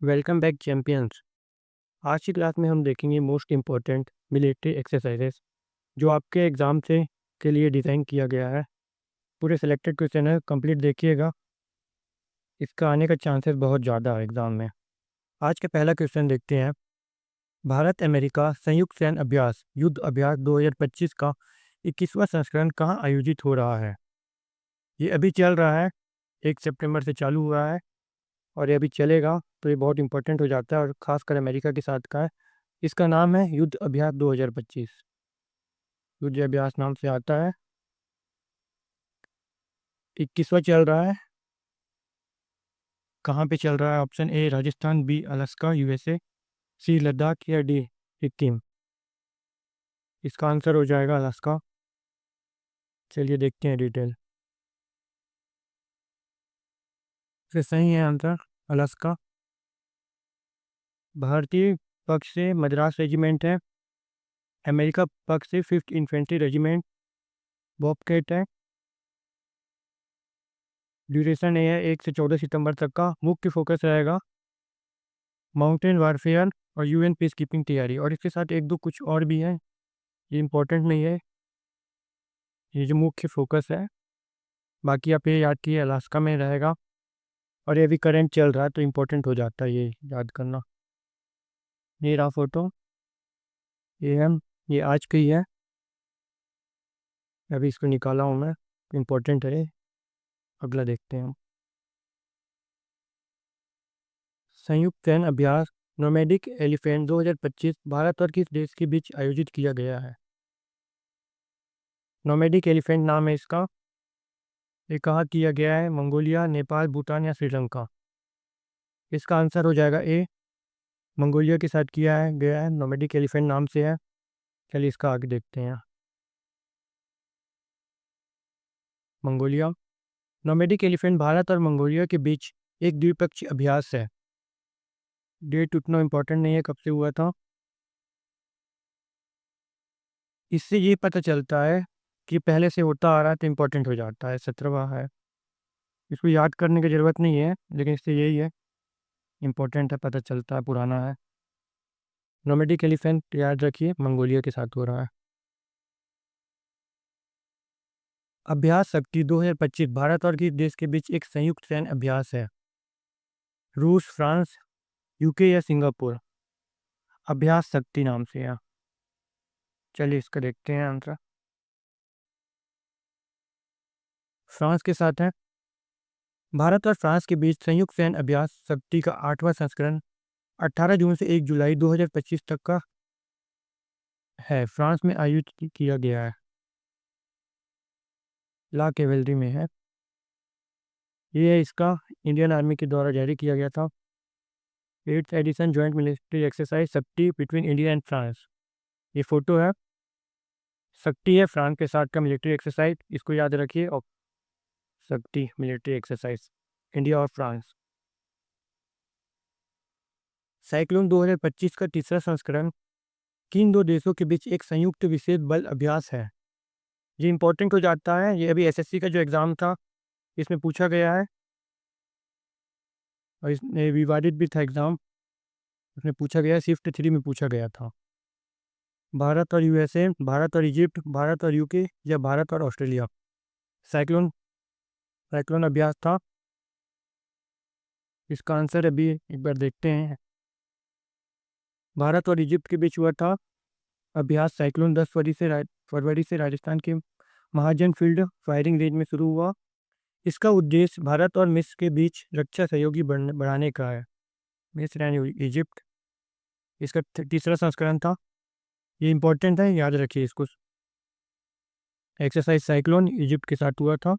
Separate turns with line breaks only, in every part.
Welcome back champions. आज की class में हम देखेंगे मोस्ट इम्पोर्टेंट मिलिट्री एक्सरसाइजेस जो आपके एग्ज़ाम से के लिए डिज़ाइन किया गया है। पूरे सेलेक्टेड क्वेश्चन है, कंप्लीट देखिएगा। इसका आने का चांसेस बहुत ज़्यादा है एग्ज़ाम में। आज का पहला क्वेश्चन देखते हैं। भारत अमेरिका संयुक्त सैन्य अभ्यास युद्ध अभ्यास 2025 का 21वां संस्करण कहाँ आयोजित हो रहा है? ये अभी चल रहा है, 1 सितंबर से चालू हुआ है और ये अभी चलेगा, तो ये बहुत इंपॉर्टेंट हो जाता है और ख़ासकर अमेरिका के साथ का है। इसका नाम है युद्ध अभ्यास 2025। युद्ध अभ्यास नाम से आता है। 21वां चल रहा है। कहाँ पे चल रहा है? Option A Rajasthan, B Alaska USA, C Ladakh या डी सिक्किम। इसका आंसर हो जाएगा अलास्का। चलिए देखते हैं डिटेल। फिर सही है आंसर अलास्का। भारतीय पक्ष से मद्रास रेजिमेंट है। अमेरिका पक्ष से 5th इन्फेंट्री रेजिमेंट बॉबकैट है। ड्यूरेशन ये है 1 से 14 सितंबर तक का। मुख्य फोकस रहेगा माउंटेन वारफेयर और यूएन पीस कीपिंग तैयारी, और इसके साथ एक दो कुछ और भी है, ये इंपॉर्टेंट नहीं है, ये जो मुख्य फोकस है। बाकी आप ये याद कीजिए अलास्का में रहेगा और ये अभी करंट चल रहा है, तो इम्पोर्टेंट हो जाता है ये याद करना। ये रहा फोटो, ये है, ये आज की है, अभी इसको निकाला हूँ मैं, इम्पोर्टेंट है ये। अगला देखते हैं हम। संयुक्त सैन्य अभ्यास नोमैडिक एलिफेंट 2025 भारत और किस देश के बीच आयोजित किया गया है? नोमैडिक एलिफेंट नाम है इसका। ये कहाँ किया गया है? मंगोलिया, नेपाल, भूटान या श्रीलंका। इसका आंसर हो जाएगा ए, मंगोलिया के साथ किया है गया है, नोमैडिक एलिफेंट नाम से है। चलिए इसका आगे देखते हैं। मंगोलिया। नोमैडिक एलिफेंट भारत और मंगोलिया के बीच एक द्विपक्षीय अभ्यास है। डेट उतना इम्पोर्टेंट नहीं है कब से हुआ था। इससे ये पता चलता है कि पहले से होता आ रहा है, तो इम्पोर्टेंट हो जाता है। 17वां है, इसको याद करने की ज़रूरत नहीं है, लेकिन इससे यही है, इम्पोर्टेंट है, पता चलता है पुराना है। नोमैडिक एलिफेंट याद रखिए मंगोलिया के साथ हो रहा है। अभ्यास शक्ति 2025 भारत और किस देश के बीच एक संयुक्त सैन्य अभ्यास है? रूस, फ्रांस, यूके या सिंगापुर। अभ्यास शक्ति नाम से है। चलिए इसका देखते हैं आंसर। फ्रांस के साथ है। भारत और फ्रांस के बीच संयुक्त सैन्य अभ्यास शक्ति का 8वां संस्करण 18 जून से 1 जुलाई 2025 तक का है, फ्रांस में आयोजित किया गया है। ला केवेलरी में है। ये है इसका, इंडियन आर्मी के द्वारा जारी किया गया था। 8th edition joint military exercise Shakti between India and France. ये फोटो है, शक्ति है फ्रांस के साथ का मिलिट्री एक्सरसाइज, इसको याद रखिए। और शक्ति मिलिट्री एक्सरसाइज इंडिया और फ्रांस। साइक्लोन 2025 का तीसरा संस्करण किन दो देशों के बीच एक संयुक्त विशेष बल अभ्यास है? ये इंपॉर्टेंट हो जाता है, ये अभी एसएससी का जो एग्ज़ाम था इसमें पूछा गया है और इसमें विवादित भी था एग्ज़ाम। उसमें पूछा गया, शिफ्ट 3 में पूछा गया था। भारत और यूएसए, भारत और इजिप्ट, भारत और यूके या भारत और ऑस्ट्रेलिया। साइक्लोन साइक्लोन अभ्यास था। इसका आंसर अभी एक बार देखते हैं। भारत और इजिप्ट के बीच हुआ था अभ्यास साइक्लोन। 10 फरवरी से राजस्थान के महाजन फील्ड फायरिंग रेंज में शुरू हुआ। इसका उद्देश्य भारत और मिस्र के बीच रक्षा सहयोगी बढ़ाने का है। मिस्र एंड इजिप्ट, इसका तीसरा संस्करण था। ये इंपॉर्टेंट है, याद रखिए इसको। एक्सरसाइज साइक्लोन इजिप्ट के साथ हुआ था।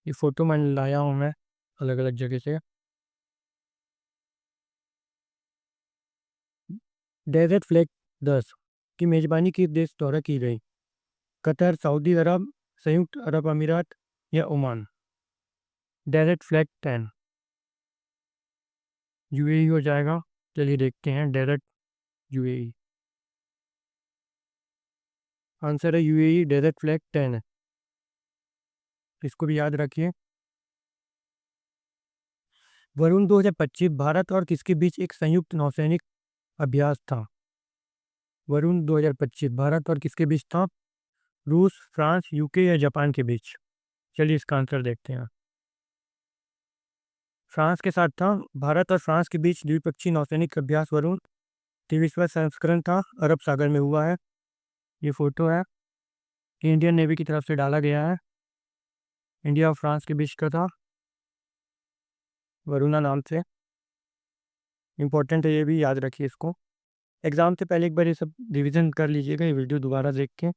ये फोटो मैं लाया हूँ मैं अलग अलग जगह से। डेजर्ट फ्लैग 10 की मेज़बानी किस देश द्वारा की गई? कतर, सऊदी अरब, संयुक्त अरब अमीरात या ओमान। डेजर्ट फ्लैग 10 यूएई हो जाएगा। चलिए देखते हैं डेजर्ट यूएई। आंसर है यूएई, डेजर्ट फ्लैग 10 है, इसको भी याद रखिए। वरुण 2025 भारत और किसके बीच एक संयुक्त नौसैनिक अभ्यास था? वरुण 2025 भारत और किसके बीच था? रूस, फ्रांस, यूके या जापान के बीच? चलिए इसका आंसर देखते हैं। फ्रांस के साथ था। भारत और फ्रांस के बीच द्विपक्षीय नौसैनिक अभ्यास वरुण 23वां संस्करण था, अरब सागर में हुआ है। ये फोटो है, इंडियन नेवी की तरफ से डाला गया है। इंडिया और फ्रांस के बीच का था, वरुणा नाम से। इंपॉर्टेंट है, ये भी याद रखिए इसको। एग्जाम से पहले एक बार ये सब रिवीजन कर लीजिएगा, ये वीडियो दोबारा देख के।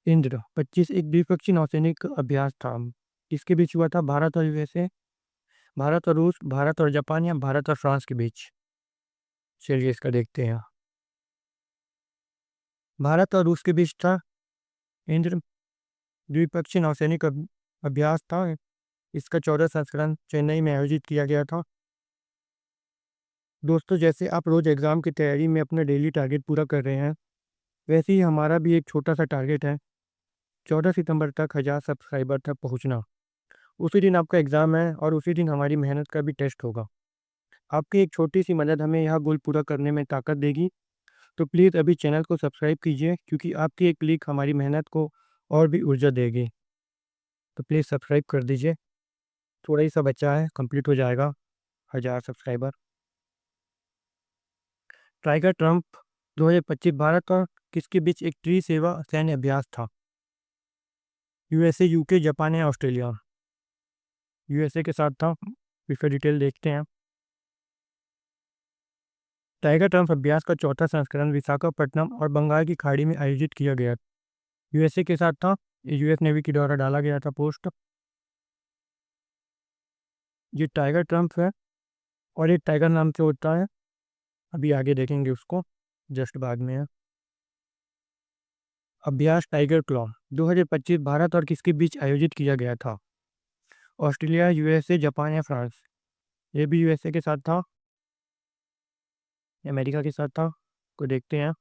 इंद्र 25 एक द्विपक्षीय नौसैनिक अभ्यास था, किसके बीच हुआ था? भारत और यूएसए, भारत और रूस, भारत और जापान या भारत और फ्रांस के बीच? चलिए इसका देखते हैं। भारत और रूस के बीच था इंद्र द्विपक्षीय नौसैनिक अभ्यास था। इसका 14 संस्करण चेन्नई में आयोजित किया गया था। दोस्तों, जैसे आप रोज एग्जाम की तैयारी में अपना डेली टारगेट पूरा कर रहे हैं, वैसे ही हमारा भी एक छोटा सा टारगेट है, 14 सितंबर तक 1000 सब्सक्राइबर तक पहुंचना। उसी दिन आपका एग्ज़ाम है और उसी दिन हमारी मेहनत का भी टेस्ट होगा। आपकी एक छोटी सी मदद हमें यह गोल पूरा करने में ताकत देगी। तो प्लीज़ अभी चैनल को सब्सक्राइब कीजिए, क्योंकि आपकी एक क्लिक हमारी मेहनत को और भी ऊर्जा देगी। तो प्लीज़ सब्सक्राइब कर दीजिए। थोड़ा ही सा बचा है, कंप्लीट हो जाएगा 1000 सब्सक्राइबर। टाइगर ट्रंप 2025 भारत और किसके बीच एक त्रिसेवा सैन्य अभ्यास था? यूएसए, यूके, जापान या ऑस्ट्रेलिया? यूएसए के साथ था। इसका डिटेल देखते हैं। टाइगर ट्रंप अभ्यास का चौथा संस्करण विशाखापट्टनम और बंगाल की खाड़ी में आयोजित किया गया। यूएसए के साथ था। यूएस नेवी के द्वारा डाला गया था पोस्ट। ये टाइगर ट्रंप है और एक टाइगर नाम से होता है, अभी आगे देखेंगे उसको, जस्ट बाद में है। अभ्यास टाइगर क्लॉ 2025 भारत और किसके बीच आयोजित किया गया था? ऑस्ट्रेलिया, यूएसए, जापान या फ्रांस? ये भी यूएसए के साथ था, अमेरिका के साथ था। को देखते हैं।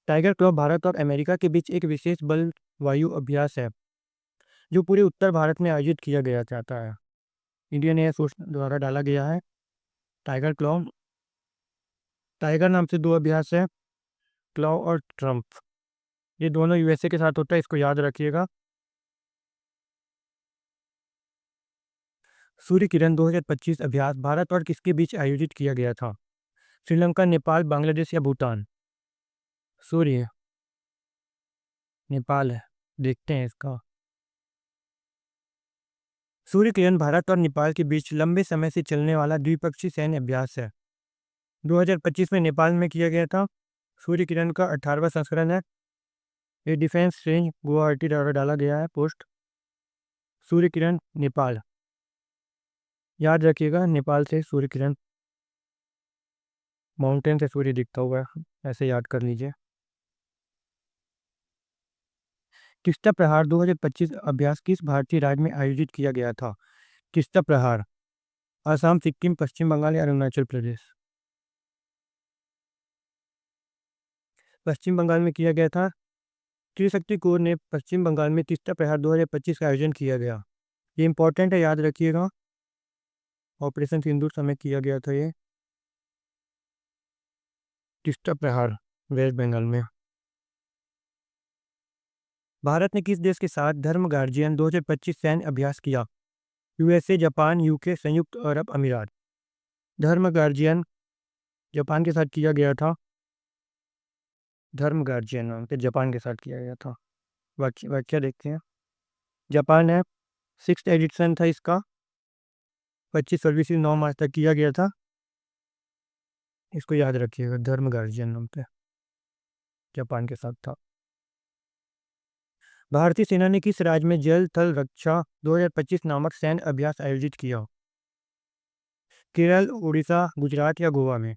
टाइगर क्लॉ भारत और अमेरिका के बीच एक विशेष बल वायु अभ्यास है, जो पूरे उत्तर भारत में आयोजित किया गया जाता है। इंडियन एयरफोर्स द्वारा डाला गया है। टाइगर क्लॉ, टाइगर नाम से दो अभ्यास है, क्लॉ और ट्रंप। ये दोनों यूएसए के साथ होता है, इसको याद रखिएगा। सूर्य किरण 2025 अभ्यास भारत और किसके बीच आयोजित किया गया था? श्रीलंका, नेपाल, बांग्लादेश या भूटान? सूर्य नेपाल है, देखते हैं इसका। सूर्य किरण भारत और नेपाल के बीच लंबे समय से चलने वाला द्विपक्षीय सैन्य अभ्यास है। 2025 में नेपाल में किया गया था। सूर्य किरण का 18वां संस्करण है। ये डिफेंस रेंज गुवाहाटी द्वारा डाला गया है पोस्ट। सूर्य किरण नेपाल, याद रखिएगा, नेपाल से सूर्य किरण, माउंटेन से सूर्य दिखता हुआ है, ऐसे याद कर लीजिए। तिस्ता प्रहार 2025 अभ्यास किस भारतीय राज्य में आयोजित किया गया था? तिस्ता प्रहार असम, सिक्किम, पश्चिम बंगाल या अरुणाचल प्रदेश? पश्चिम बंगाल में किया गया था। त्रिशक्ति कोर ने पश्चिम बंगाल में तिस्ता प्रहार 2025 का आयोजन किया गया। ये इंपॉर्टेंट है, याद रखिएगा। ऑपरेशन सिंदूर समय किया गया था ये। तिस्ता प्रहार वेस्ट बंगाल में। भारत ने किस देश के साथ धर्म गार्जियन 2025 सैन्य अभ्यास किया? यूएसए, जापान, यूके, संयुक्त अरब अमीरात? धर्म गार्जियन जापान के साथ किया गया था। धर्म गार्जियन नाम के जापान के साथ किया गया था। वाक्य देखते हैं। जापान है, 6th एडिशन था इसका। 25 फरवरी से 9 मार्च तक किया गया था। इसको याद रखिएगा, धर्म गार्जियन नाम पे जापान के साथ था। भारतीय सेना ने किस राज्य में जल थल रक्षा 2025 नामक सैन्य अभ्यास आयोजित किया? केरल, उड़ीसा, गुजरात या गोवा में?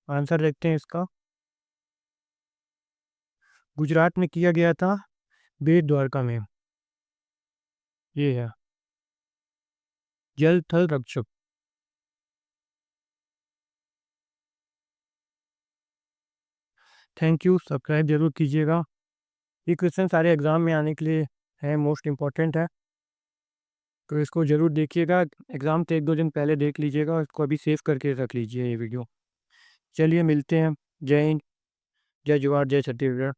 आंसर देखते हैं इसका। गुजरात में किया गया था, बेट द्वारका में। ये है जल थल रक्षक। थैंक यू, सब्सक्राइब जरूर कीजिएगा। ये क्वेश्चन सारे एग्जाम में आने के लिए है, मोस्ट इम्पॉर्टेंट है। तो इसको ज़रूर देखिएगा, एग्ज़ाम से 1-2 दिन पहले देख लीजिएगा और इसको अभी सेव करके रख लीजिए ये वीडियो। चलिए मिलते हैं। जय हिंद, जय जवाहर, जय छत्तीसगढ़।